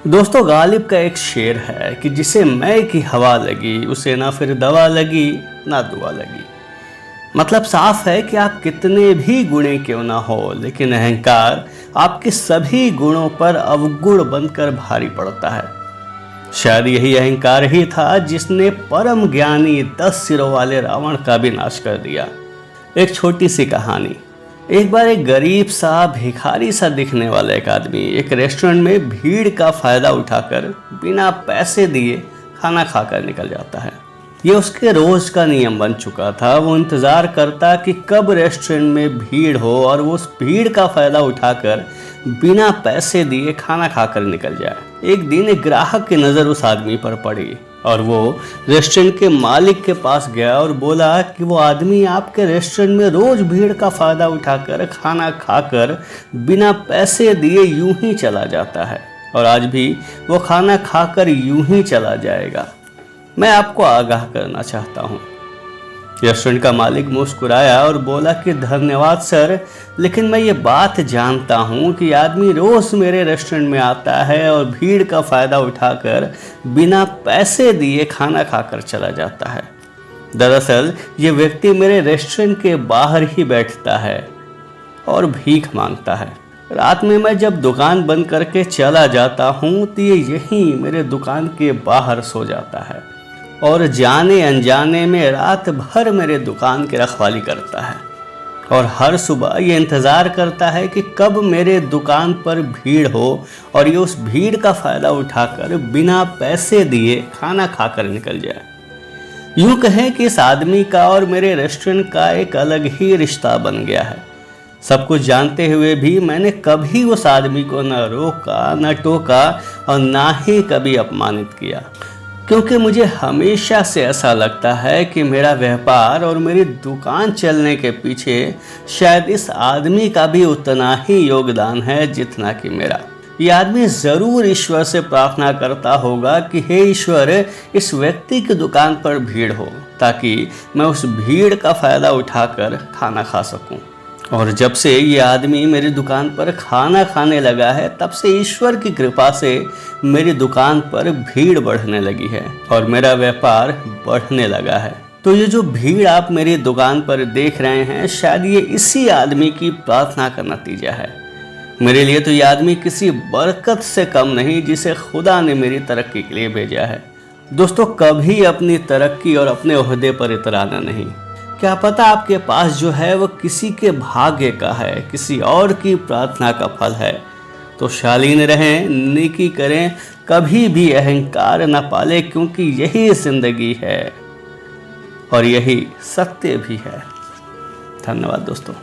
दोस्तों, गालिब का एक शेर है कि जिसे मैं की हवा लगी उसे ना फिर दवा लगी ना दुआ लगी। मतलब साफ है कि आप कितने भी गुणी क्यों ना हो, लेकिन अहंकार आपके सभी गुणों पर अवगुण बनकर भारी पड़ता है। शायद यही अहंकार ही था जिसने परम ज्ञानी 10 सिरों वाले रावण का भी नाश कर दिया। एक छोटी सी कहानी। एक बार एक गरीब सा भिखारी सा दिखने वाला एक आदमी एक रेस्टोरेंट में भीड़ का फायदा उठाकर बिना पैसे दिए खाना खाकर निकल जाता है। ये उसके रोज का नियम बन चुका था। वो इंतज़ार करता कि कब रेस्टोरेंट में भीड़ हो और वो उस भीड़ का फायदा उठाकर बिना पैसे दिए खाना खाकर निकल जाए। एक दिन एक ग्राहक की नज़र उस आदमी पर पड़ी और वो रेस्टोरेंट के मालिक के पास गया और बोला कि वो आदमी आपके रेस्टोरेंट में रोज भीड़ का फायदा उठाकर खाना खाकर बिना पैसे दिए यूं ही चला जाता है और आज भी वो खाना खाकर यूं ही चला जाएगा। मैं आपको आगाह करना चाहता हूँ। रेस्टोरेंट का मालिक मुस्कुराया और बोला कि धन्यवाद सर, लेकिन मैं ये बात जानता हूँ कि आदमी रोज़ मेरे रेस्टोरेंट में आता है और भीड़ का फ़ायदा उठाकर बिना पैसे दिए खाना खाकर चला जाता है। दरअसल ये व्यक्ति मेरे रेस्टोरेंट के बाहर ही बैठता है और भीख मांगता है। रात में मैं जब दुकान बंद करके चला जाता हूँ तो ये यहीं मेरे दुकान के बाहर सो जाता है और जाने अनजाने में रात भर मेरे दुकान की रखवाली करता है और हर सुबह ये इंतज़ार करता है कि कब मेरे दुकान पर भीड़ हो और ये उस भीड़ का फ़ायदा उठाकर बिना पैसे दिए खाना खाकर निकल जाए। यूँ कहें कि इस आदमी का और मेरे रेस्टोरेंट का एक अलग ही रिश्ता बन गया है। सब कुछ जानते हुए भी मैंने कभी उस आदमी को न रोका, न टोका और ना ही कभी अपमानित किया, क्योंकि मुझे हमेशा से ऐसा लगता है कि मेरा व्यापार और मेरी दुकान चलने के पीछे शायद इस आदमी का भी उतना ही योगदान है जितना कि मेरा। ये आदमी ज़रूर ईश्वर से प्रार्थना करता होगा कि हे ईश्वर, इस व्यक्ति की दुकान पर भीड़ हो ताकि मैं उस भीड़ का फ़ायदा उठाकर खाना खा सकूं। और जब से ये आदमी मेरी दुकान पर खाना खाने लगा है तब से ईश्वर की कृपा से मेरी दुकान पर भीड़ बढ़ने लगी है और मेरा व्यापार बढ़ने लगा है। तो ये जो भीड़ आप मेरी दुकान पर देख रहे हैं, शायद ये इसी आदमी की प्रार्थना का नतीजा है। मेरे लिए तो ये आदमी किसी बरकत से कम नहीं जिसे खुदा ने मेरी तरक्की के लिए भेजा है। दोस्तों, कभी अपनी तरक्की और अपने ओहदे पर इतराना नहीं। क्या पता आपके पास जो है वो किसी के भाग्य का है, किसी और की प्रार्थना का फल है। तो शालीन रहें, नेकी करें, कभी भी अहंकार न पाले, क्योंकि यही जिंदगी है और यही सत्य भी है। धन्यवाद दोस्तों।